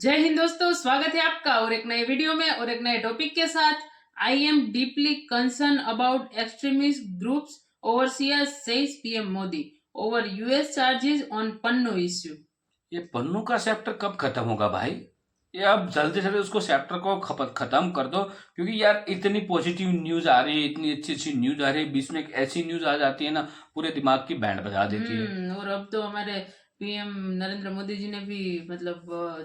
जय हिंद दोस्तों, स्वागत है आपका और एक नए वीडियो में और एक नए टॉपिक के साथ। I am deeply concern about extremist groups overseas says PM Modi over US charges on Pannu issue. ये पन्नू का चैप्टर कब खत्म होगा भाई? ये अब जल्दी से जल्दी उसको चैप्टर को खत्म कर दो, क्योंकि यार इतनी पॉजिटिव न्यूज आ रही है, इतनी अच्छी अच्छी न्यूज आ रही है, बीच में एक ऐसी न्यूज आ जाती है ना, पूरे दिमाग की बैंड बजा देती है। और अब तो हमारे पीएम नरेंद्र मोदी जी ने भी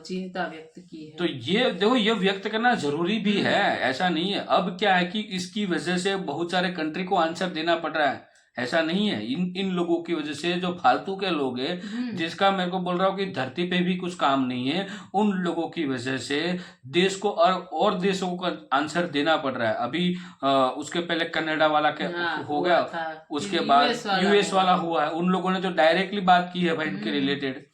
चिंता व्यक्त की है। तो ये देखो, ये व्यक्त करना जरूरी भी है, ऐसा नहीं है। अब क्या है कि इसकी वजह से बहुत सारे कंट्री को आंसर देना पड़ रहा है। ऐसा नहीं है, इन इन लोगों की वजह से, जो फालतू के लोग हैं, जिसका मेरे को बोल रहा हूँ कि धरती पे भी कुछ काम नहीं है, उन लोगों की वजह से देश को और देशों को आंसर देना पड़ रहा है। अभी उसके पहले कनाडा वाला के हो गया, उसके बाद यूएस वाला हुआ है। उन लोगों ने जो डायरेक्टली बात की है भाई इनके रिलेटेड,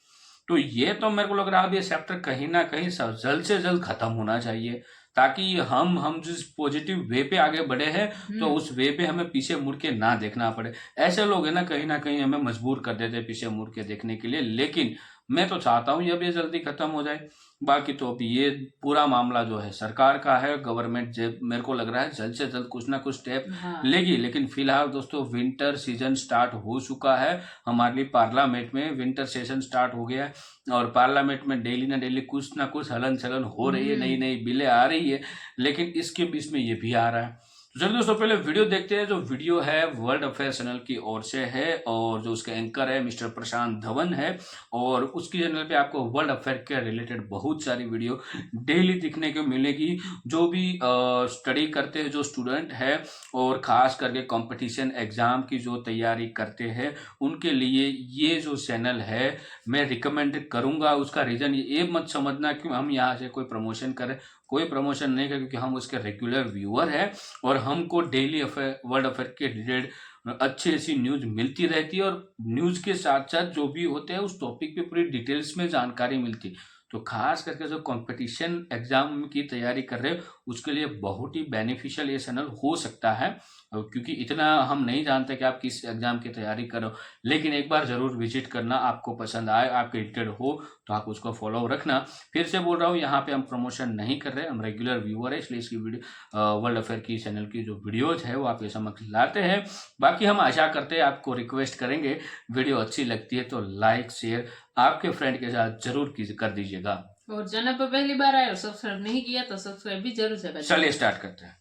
तो ये तो मेरे को लग रहा है अब ये चैप्टर कहीं ना कहीं जल्द से जल्द खत्म होना चाहिए, ताकि हम जिस पॉजिटिव वे पे आगे बढ़े हैं, तो उस वे पे हमें पीछे मुड़ के ना देखना पड़े। ऐसे लोग है ना कहीं हमें मजबूर कर देते हैं पीछे मुड़ के देखने के लिए। लेकिन मैं तो चाहता हूँ ये जल्दी खत्म हो जाए। बाकी तो अभी ये पूरा मामला जो है सरकार का है, गवर्नमेंट मेरे को लग रहा है जल्द से जल्द कुछ ना कुछ स्टेप लेगी। लेकिन फिलहाल दोस्तों विंटर सीजन स्टार्ट हो चुका है। हमारे लिए पार्लियामेंट में विंटर सेशन स्टार्ट हो गया है, और पार्लियामेंट में डेली ना डेली कुछ ना कुछ हलन चलन हो रही है, नई नई बिलें आ रही है। लेकिन इसके बीच में ये भी आ रहा है। तो चलिए दोस्तों पहले वीडियो देखते हैं। जो वीडियो है वर्ल्ड अफेयर चैनल की ओर से है, और जो उसके एंकर है मिस्टर प्रशांत धवन है, और उसकी चैनल पे आपको वर्ल्ड अफेयर के रिलेटेड बहुत सारी वीडियो डेली दिखने को मिलेगी। जो भी स्टडी करते हैं, जो स्टूडेंट है, और खास करके कंपटीशन एग्जाम की जो तैयारी करते हैं, उनके लिए ये जो चैनल है मैं रिकमेंड करूंगा। उसका रीजन ये मत समझना कि हम यहाँ से कोई प्रमोशन करें, कोई प्रमोशन नहीं कर, क्योंकि हम उसके रेगुलर व्यूअर हैं, और हमको डेली अफेयर वर्ल्ड अफेयर के रिलेटेड अच्छी अच्छी न्यूज मिलती रहती है, और न्यूज के साथ साथ जो भी होते हैं उस टॉपिक पे पूरी डिटेल्स में जानकारी मिलती है। तो खास करके जो कंपटीशन एग्जाम की तैयारी कर रहे हो उसके लिए बहुत ही बेनिफिशियल ये चैनल हो सकता है, क्योंकि इतना हम नहीं जानते कि आप किस एग्जाम की तैयारी करो। लेकिन एक बार जरूर विजिट करना, आपको पसंद आए, आपके रिलेटेड हो तो आप उसको फॉलो रखना। फिर से बोल रहा हूँ, यहाँ पे हम प्रमोशन नहीं कर रहे, हम रेगुलर व्यूअर है, इसलिए इसकी वीडियो वर्ल्ड अफेयर की चैनल की जो वीडियोज है वो आपके समक्ष लाते हैं। बाकी हम आशा करते हैं, आपको रिक्वेस्ट करेंगे, वीडियो अच्छी लगती है तो लाइक शेयर आपके फ्रेंड के साथ जरूर कर दीजिएगा, और चैनल पर पहली बार आए और सब्सक्राइब नहीं किया तो सब्सक्राइब भी जरूर से करें। चलिए स्टार्ट करते हैं।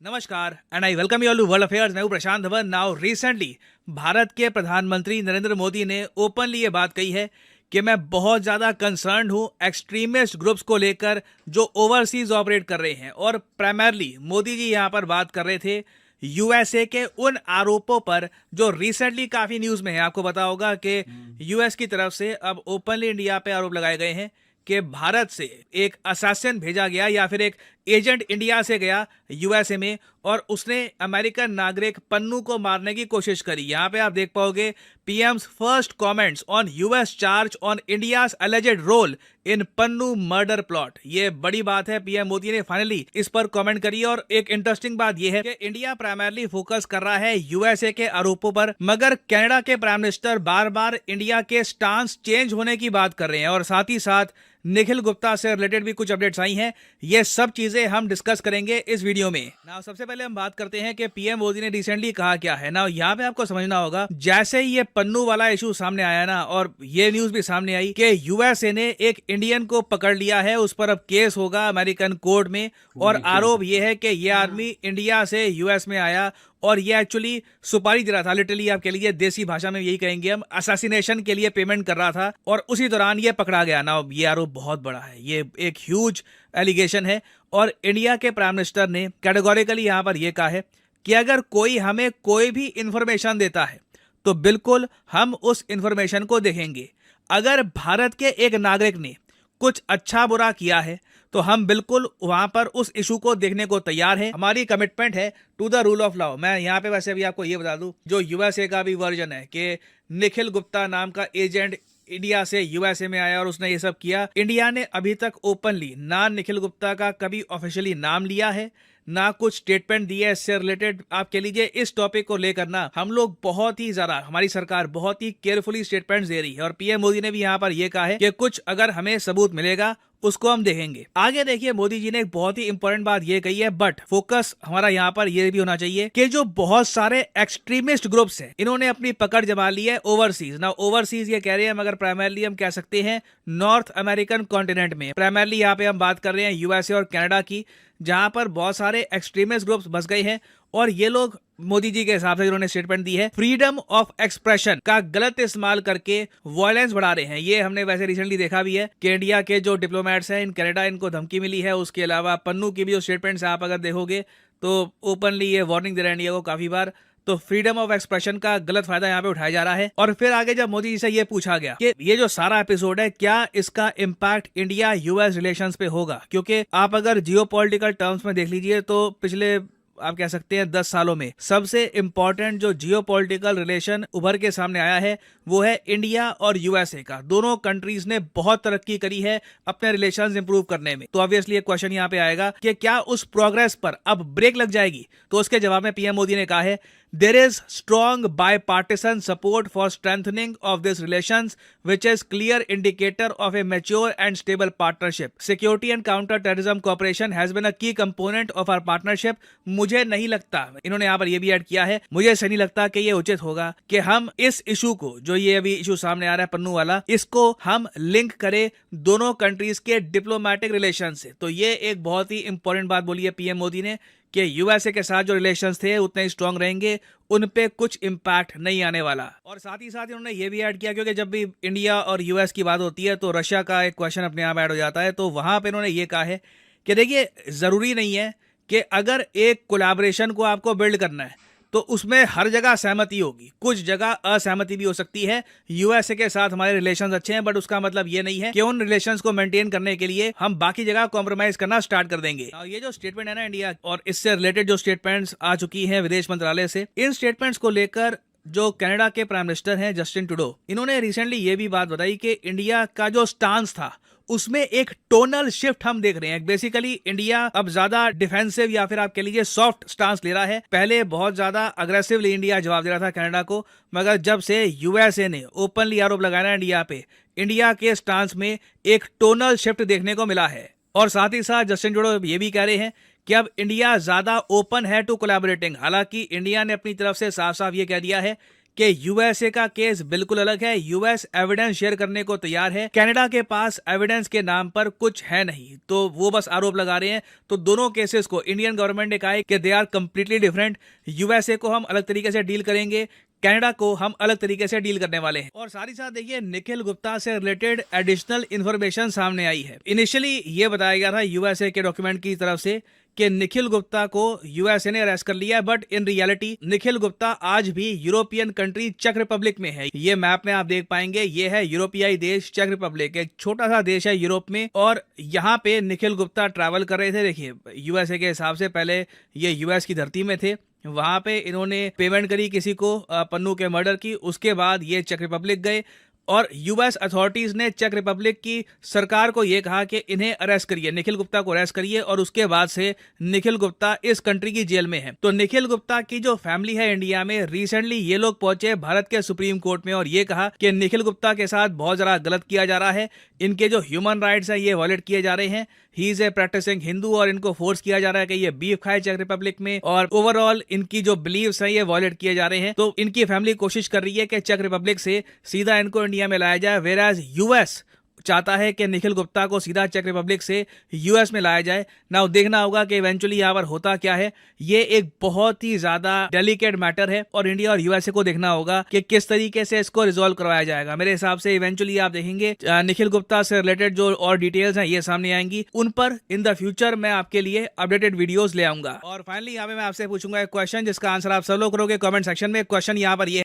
नमस्कार and I welcome you all to world affairs. मैं हूं प्रशांत धवन। नाउ रिसेंटली भारत के प्रधानमंत्री नरेंद्र मोदी ने ओपनली ये बात कही है कि मैं बहुत ज़्यादा कंसर्न हूं एक्सट्रीमिस्ट ग्रुप्स को लेकर जो ओवरसीज ऑपरेट कर रहे हैं। और प्राइमरली मोदी जी यहां पर बात कर रहे थे यूएसए के उन आरोपों पर जो रिसेंटली काफ़ी न्यूज़ में है। आपको पता होगा कि यूएस की तरफ से अब ओपनली इंडिया पे आरोप लगाए गए हैं कि भारत से एक असासिन भेजा गया या फिर एक एजेंट इंडिया से गया यूएसए में, और उसने अमेरिकन नागरिक पन्नू को मारने की कोशिश करी। यहाँ पे आप देख पाओगे PM's first comments on US charge on India's alleged role in Pannun murder plot. ये बड़ी बात है, पीएम मोदी ने फाइनली इस पर कमेंट करी। और एक इंटरेस्टिंग बात यह है कि इंडिया प्राइमरली फोकस कर रहा है यूएसए के आरोपों पर, मगर कनाडा के प्राइम मिनिस्टर बार बार इंडिया के स्टांस चेंज होने की बात कर रहे हैं। और साथ ही साथ निखिल गुप्ता से रिलेटेड भी कुछ अपडेट्स आई हैं। ये सब चीजें हम डिस्कस करेंगे इस वीडियो में। नाउ सबसे पहले हम बात करते हैं कि पीएम मोदी ने रिसेंटली कहा क्या है। नाउ यहाँ पे आपको समझना होगा, जैसे ही ये पन्नू वाला इशू सामने आया ना, और ये न्यूज भी सामने आई कि यूएसए ने एक इंडियन को पकड़ लिया है, उस पर अब केस होगा अमेरिकन कोर्ट में। और आरोप ये है कि ये आदमी इंडिया से यूएस में आया और ये एक्चुअली सुपारी दे रहा था। लिटरली आप कह लीजिए, देसी भाषा में यही कहेंगे हम, असैसिनेशन के लिए पेमेंट कर रहा था, और उसी दौरान ये पकड़ा गया ना। ये आरोप बहुत बड़ा है, ये एक ह्यूज एलिगेशन है। और इंडिया के प्राइम मिनिस्टर ने कैटेगोरिकली यहाँ पर यह कहा है कि अगर कोई हमें कोई भी इंफॉर्मेशन देता है तो बिल्कुल हम उस इंफॉर्मेशन को देखेंगे। अगर भारत के एक नागरिक ने कुछ अच्छा बुरा किया है तो हम बिल्कुल वहां पर उस इशू को देखने को तैयार हैं। हमारी कमिटमेंट है to the rule of law. मैं यहाँ पे वैसे भी आपको ये बता दूं, जो यूएसए का भी वर्जन है कि निखिल गुप्ता नाम का एजेंट इंडिया से यूएसए में आया और उसने ये सब किया। इंडिया ने अभी तक ओपनली ना निखिल गुप्ता का कभी ऑफिशियली नाम लिया है, ना कुछ स्टेटमेंट दिए इससे रिलेटेड। आप कह लीजिए इस टॉपिक को लेकर ना हम लोग बहुत ही ज्यादा, हमारी सरकार बहुत ही केयरफुली स्टेटमेंट्स दे रही है और पीएम मोदी ने भी यहाँ पर यह कहा है कि कुछ अगर हमें सबूत मिलेगा उसको हम देखेंगे। आगे देखिए मोदी जी ने एक बहुत ही इंपॉर्टेंट बात ये कही है, बट फोकस हमारा यहाँ पर ये भी होना चाहिए कि जो बहुत सारे एक्सट्रीमिस्ट ग्रुप्स हैं इन्होंने अपनी पकड़ जमा ली है ओवरसीज। ना ओवरसीज ये कह रहे हैं, मगर प्राइमरली हम कह सकते हैं नॉर्थ अमेरिकन कॉन्टिनेंट में। प्राइमरली यहाँ पे हम बात कर रहे हैं यूएसए और कनाडा की, जहां पर बहुत सारे एक्सट्रीमिस्ट ग्रुप्स बस गए हैं और ये लोग मोदी जी के हिसाब से जिन्होंने स्टेटमेंट दी है फ्रीडम ऑफ एक्सप्रेशन का गलत इस्तेमाल करके वायलेंस बढ़ा रहे हैं। ये हमने वैसे रिसेंटली देखा भी है कि इंडिया के जो डिप्लोमेट्स हैं इन कनाडा, इनको धमकी मिली है। उसके अलावा पन्नू की भी जो स्टेटमेंट्स आप अगर देखोगे तो ओपनली ये वार्निंग दे रहे हैं इंडिया को काफी बार। तो फ्रीडम ऑफ एक्सप्रेशन का गलत फायदा यहाँ पे उठाया जा रहा है। और फिर आगे जब मोदी जी से ये पूछा गया कि ये जो सारा एपिसोड है क्या इसका इम्पैक्ट इंडिया यूएस रिलेशंस पे होगा, क्योंकि आप अगर जियोपॉलिटिकल टर्म्स में देख लीजिए तो पिछले आप कह सकते हैं 10 सालों में सबसे इंपॉर्टेंट जो जियोपॉलिटिकल रिलेशन उभर के सामने आया है वो है इंडिया और यूएसए का। दोनों कंट्रीज ने बहुत तरक्की करी है अपने रिलेशंस इंप्रूव करने में। तो ऑब्वियसली एक क्वेश्चन यहाँ पे आएगा कि क्या उस प्रोग्रेस पर अब ब्रेक लग जाएगी। तो उसके जवाब में पीएम मोदी ने कहा है there is strong bipartisan support for strengthening of these relations, which is clear indicator of a mature and stable partnership. Security and counter-terrorism cooperation has been a key component of our partnership. मुझे नहीं लगता, इन्होंने यहाँ पर ये भी add किया है, मुझे ऐसा नहीं लगता कि ये उचित होगा कि हम इस इशू को, जो ये अभी इशू सामने आ रहा है पन्नू वाला, इसको हम लिंक करें दोनों कंट्रीज के डिप्लोमेटिक रिलेशन से। तो ये एक बहुत ही इंपॉर्टेंट बात बोली है पीएम मोदी ने कि यूएसए के साथ जो रिलेशंस थे उतने ही स्ट्रांग रहेंगे, उन पे कुछ इम्पैक्ट नहीं आने वाला। और साथ ही साथ इन्होंने ये भी ऐड किया, क्योंकि जब भी इंडिया और यूएस की बात होती है तो रशिया का एक क्वेश्चन अपने आप ऐड हो जाता है। तो वहां पे इन्होंने ये कहा है कि देखिए जरूरी नहीं है कि अगर एक कोलैबोरेशन को आपको बिल्ड करना है तो उसमें हर जगह सहमति होगी, कुछ जगह असहमति भी हो सकती है। यूएसए के साथ हमारे रिलेशंस अच्छे हैं, बट उसका मतलब ये नहीं है कि उन रिलेशंस को मेंटेन करने के लिए हम बाकी जगह कॉम्प्रोमाइज करना स्टार्ट कर देंगे। ये जो स्टेटमेंट है ना इंडिया और इससे रिलेटेड जो स्टेटमेंट्स आ चुकी हैं विदेश मंत्रालय से, इन स्टेटमेंट्स को लेकर जो कनाडा के प्राइम मिनिस्टर हैं जस्टिन ट्रूडो, इन्होंने रिसेंटली ये भी बात बताई कि इंडिया का जो स्टांस था उसमें एक टोनल शिफ्ट हम देख रहे हैं। बेसिकली इंडिया अब ज्यादा डिफेंसिव या फिर आप कह लीजिए सॉफ्ट स्टांस ले रहा है। पहले बहुत ज्यादा अग्रेसिवली इंडिया जवाब दे रहा था कनाडा को, मगर जब से यूएसए ने ओपनली आरोप लगाया ना इंडिया पे, इंडिया के स्टांस में एक टोनल शिफ्ट देखने को मिला है। और साथ ही साथ जस्टिन ट्रूडो ये भी कह रहे हैं कि अब इंडिया ज्यादा ओपन है टू कोलैबोरेटिंग। हालांकि इंडिया ने अपनी तरफ से साफ साफ ये कह दिया है कि यूएसए का केस बिल्कुल अलग है, यूएस एविडेंस शेयर करने को तैयार है, कनाडा के पास एविडेंस के नाम पर कुछ है नहीं, तो वो बस आरोप लगा रहे हैं। तो दोनों केसेस को इंडियन गवर्नमेंट ने कहा है कि they are completely different. USA को हम अलग तरीके से डील करेंगे, कनाडा को हम अलग तरीके से डील करने वाले हैं। और साथ ही साथ देखिए निखिल गुप्ता से रिलेटेड एडिशनल इंफॉर्मेशन सामने आई है। इनिशियली ये बताया गया था यूएसए के डॉक्यूमेंट की तरफ से कि निखिल गुप्ता को यूएसए ने अरेस्ट कर लिया है, but in reality Nikhil Gupta आज भी यूरोपियन कंट्री चेक रिपब्लिक में है। ये मैप में आप देख पाएंगे, ये है यूरोपियाई देश चेक रिपब्लिक, एक छोटा सा देश है यूरोप में, और यहाँ पे निखिल गुप्ता ट्रैवल कर रहे थे। देखिए यूएसए के हिसाब से पहले ये यूएस की धरती में थे, वहां पे इन्होंने पेमेंट करी किसी को पन्नू के मर्डर की, उसके बाद ये चेक रिपब्लिक गए और यूएस अथॉरिटीज ने चेक रिपब्लिक की सरकार को यह कहा कि इन्हें अरेस्ट करिए, निखिल गुप्ता को अरेस्ट करिए, और उसके बाद से निखिल गुप्ता इस कंट्री की जेल में है। तो निखिल गुप्ता की जो फैमिली है इंडिया में, रिसेंटली ये लोग पहुंचे भारत के सुप्रीम कोर्ट में और ये कहा कि निखिल गुप्ता के साथ बहुत ज्यादा गलत किया जा रहा है, इनके जो ह्यूमन राइट्स है ये वॉयलेट किए जा रहे हैं, he is a practising Hindu, और इनको फोर्स किया जा रहा है कि ये बीफ खाए चेक रिपब्लिक में, और ओवरऑल इनकी जो बिलीव्स है ये वॉयलेट किए जा रहे हैं। तो इनकी फैमिली कोशिश कर रही है कि चेक रिपब्लिक से सीधा इनको इंडिया में लाया जाए, वेराज यूएस चाहता है कि निखिल गुप्ता को सीधा चेक रिपब्लिक से यूएस में लाया जाए। नाउ देखना होगा कि इवेंचुअली यहाँ पर होता क्या है। ये एक बहुत ही ज्यादा डेलिकेट मैटर है और इंडिया और यूएसए को देखना होगा कि किस तरीके से इसको रिजॉल्व करवाया जाएगा। मेरे हिसाब से इवेंचुअली आप देखेंगे निखिल गुप्ता से रिलेटेड जो और डिटेल्स हैं ये सामने आएंगी, उन पर इन द फ्यूचर मैं आपके लिए अपडेटेड वीडियोस ले आऊंगा। और फाइनली यहाँ पे मैं आपसे पूछूंगा एक क्वेश्चन जिसका आंसर आप सब लोग करोगे कमेंट सेक्शन में। क्वेश्चन यहाँ पर ये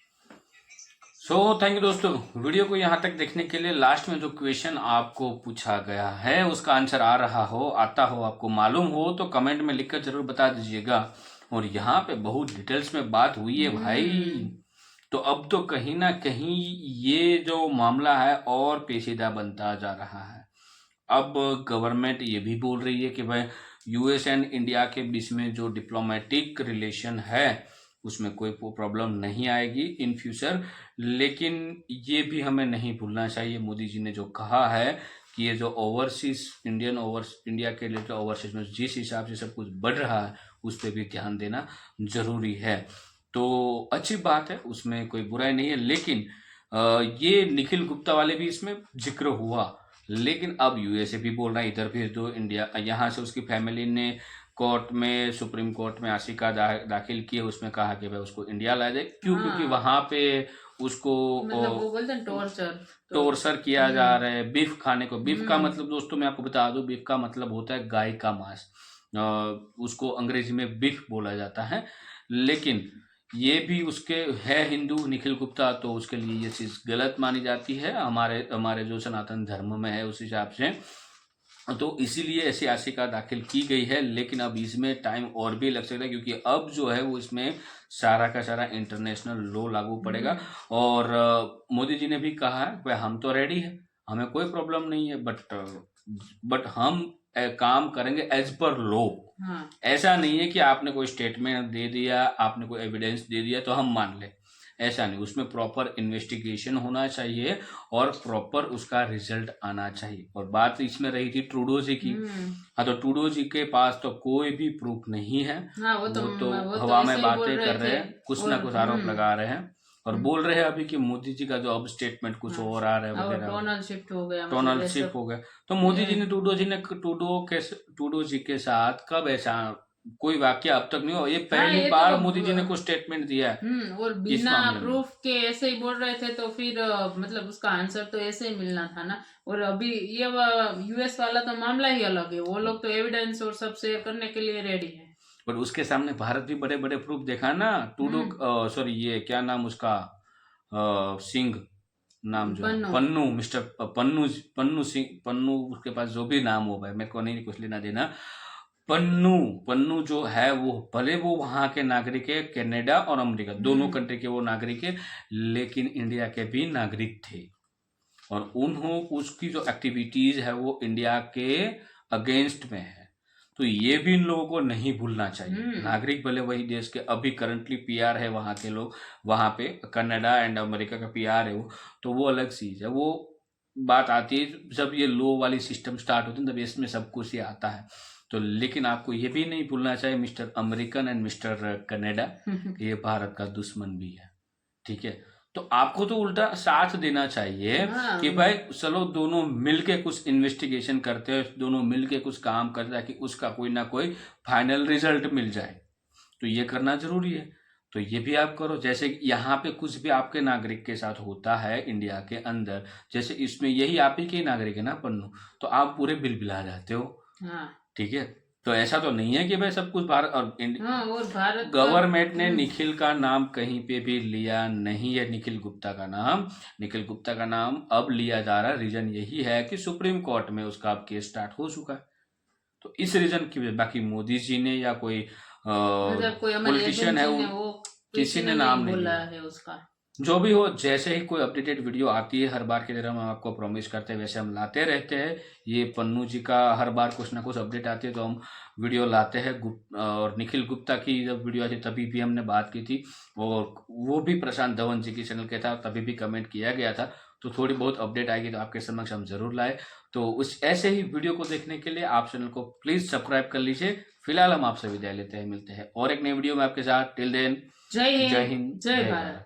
थैंक यू दोस्तों, वीडियो को यहाँ तक देखने के लिए। लास्ट में जो क्वेश्चन आपको पूछा गया है उसका आंसर आता हो आपको मालूम हो तो कमेंट में लिखकर जरूर बता दीजिएगा। और यहाँ पे बहुत डिटेल्स में बात हुई है भाई, तो अब तो कहीं ना कहीं ये जो मामला है और पेचीदा बनता जा रहा है। अब गवर्नमेंट ये भी बोल रही है कि भाई यूएस एंड इंडिया के बीच में जो डिप्लोमेटिक रिलेशन है उसमें कोई प्रॉब्लम नहीं आएगी इन फ्यूचर। लेकिन ये भी हमें नहीं भूलना चाहिए, मोदी जी ने जो कहा है कि ये जो ओवरसीज इंडिया के रिलेटेड ओवरसीज में जिस हिसाब से सब कुछ बढ़ रहा है उस पर भी ध्यान देना जरूरी है। तो अच्छी बात है, उसमें कोई बुराई नहीं है। लेकिन ये निखिल गुप्ता वाले भी इसमें जिक्र हुआ, लेकिन अब यूएसए भी बोल रहा है, इधर भेज दो इंडिया। यहाँ से उसकी फैमिली ने कोर्ट में, सुप्रीम कोर्ट में याचिका दाखिल की है, उसमें कहा कि भाई उसको इंडिया ला दे। क्यों? हाँ। क्योंकि वहां पे उसको मतलब वो बोलते हैं टॉर्चर किया जा रहा है बीफ खाने को। बीफ का मतलब दोस्तों मैं आपको बता दूं, बीफ का मतलब होता है गाय का मांस, उसको अंग्रेजी में बीफ बोला जाता है। लेकिन ये भी उसके है हिंदू निखिल गुप्ता, तो उसके लिए ये चीज गलत मानी जाती है हमारे जो सनातन धर्म में है उस हिसाब से। तो इसीलिए ऐसी याचिका दाखिल की गई है। लेकिन अब इसमें टाइम और भी लग सकता है, क्योंकि अब जो है वो इसमें सारा का सारा इंटरनेशनल लॉ लागू पड़ेगा। और मोदी जी ने भी कहा है भाई हम तो रेडी है, हमें कोई प्रॉब्लम नहीं है, बट हम काम करेंगे एज पर लॉ। हाँ। ऐसा नहीं है कि आपने कोई स्टेटमेंट दे दिया, आपने कोई एविडेंस दे दिया तो हम मान लें, ऐसा नहीं। उसमें प्रॉपर इन्वेस्टिगेशन होना चाहिए और प्रॉपर उसका रिजल्ट आना चाहिए। और बात इसमें रही थी ट्रूडो जी की। हाँ, तो ट्रूडो जी के पास तो कोई भी प्रूफ नहीं है। हाँ, वो तो हवा ऐसे में ही बातें बोल रहे कर रहे थे। हैं, कुछ ना कुछ आरोप लगा रहे हैं और बोल रहे हैं अभी कि मोदी जी का जो अब स्टेटमेंट कुछ और आ रहा है और वगैरह, टोनल शिफ्ट हो गया, टोनल शिफ्ट हो गया। तो मोदी जी ने ट्रूडो जी के साथ कब ऐसा कोई वाक्य अब तक नहीं हो, ये पहली ये बार तो मोदी जी ने कुछ स्टेटमेंट दिया है और इस बिना मामले में। प्रूफ के ऐसे ही बोल रहे थे, तो फिर मतलब उसका आंसर तो ऐसे ही मिलना था ना। और अभी ये यूएस वाला तो मामला ही अलग है, वो लोग तो एविडेंस और सब शेयर करने के लिए रेडी है। पर उसके सामने भारत भी बड़े बड़े प्रूफ देखा ना। ट्रूडो सॉरी ये क्या नाम उसका, सिंह नाम जो है, पन्नू, मिस्टर पन्नू सिंह, पन्नू उसके पास जो भी नाम हो भाई, मेरे को नहीं कुछ लेना देना। पन्नू जो है वो भले वो वहां के नागरिक है, कनाडा और अमेरिका दोनों कंट्री के वो नागरिक है, लेकिन इंडिया के भी नागरिक थे। और उसकी जो एक्टिविटीज है वो इंडिया के अगेंस्ट में है। तो ये भी इन लोगों को नहीं भूलना चाहिए। नागरिक भले वही देश के, अभी करंटली पीआर है वहां के लोग, वहां पे कनाडा एंड अमेरिका का पीआर है वो, तो वो अलग चीज है। वो बात आती है जब ये लो वाली सिस्टम स्टार्ट होती है तब इसमें सब कुछ ही आता है। तो लेकिन आपको ये भी नहीं भूलना चाहिए mister American and mister Canada, ये भारत का दुश्मन भी है, ठीक है। तो आपको तो उल्टा साथ देना चाहिए कि भाई चलो दोनों मिलके कुछ इन्वेस्टिगेशन करते हैं, दोनों मिलके कुछ काम करते हैं ताकि उसका कोई ना कोई फाइनल रिजल्ट मिल जाए। तो ये करना जरूरी है, तो ये भी आप करो। जैसे यहाँ पे कुछ भी आपके नागरिक के साथ होता है इंडिया के अंदर, जैसे इसमें यही आप ही के नागरिक है ना पन्नू, तो आप पूरे बिलबिला जाते हो, ठीक है। तो ऐसा तो नहीं है कि भाई सब कुछ भारत और भारत गवर्नमेंट ने निखिल का नाम कहीं पे भी लिया नहीं है। निखिल गुप्ता का नाम अब लिया जा रहा है। रीजन यही है कि सुप्रीम कोर्ट में उसका अब केस स्टार्ट हो चुका है, तो इस रीजन की वजह, बाकी मोदी जी ने या कोई पॉलिटिशियन है वो किसी ने नाम नहीं लिया है उसका। जो भी हो, जैसे ही कोई अपडेटेड वीडियो आती है हर बार की तरह हम आपको प्रॉमिस करते हैं वैसे हम लाते रहते हैं। ये पन्नू जी का हर बार कुछ ना कुछ अपडेट आती है तो हम वीडियो लाते हैं। और निखिल गुप्ता की जब वीडियो आई थी तभी भी हमने बात की थी, और वो भी प्रशांत धवन जी की चैनल के था, तभी भी कमेंट किया गया था। तो थोड़ी बहुत अपडेट आएगी तो आपके समक्ष हम जरूर लाए। तो उस ऐसे ही वीडियो को देखने के लिए आप चैनल को प्लीज सब्सक्राइब कर लीजिए। फिलहाल हम आपसे विदाई लेते हैं, मिलते हैं और एक नई वीडियो में आपके साथ। टिल देन, जय हिंद, जय भारत।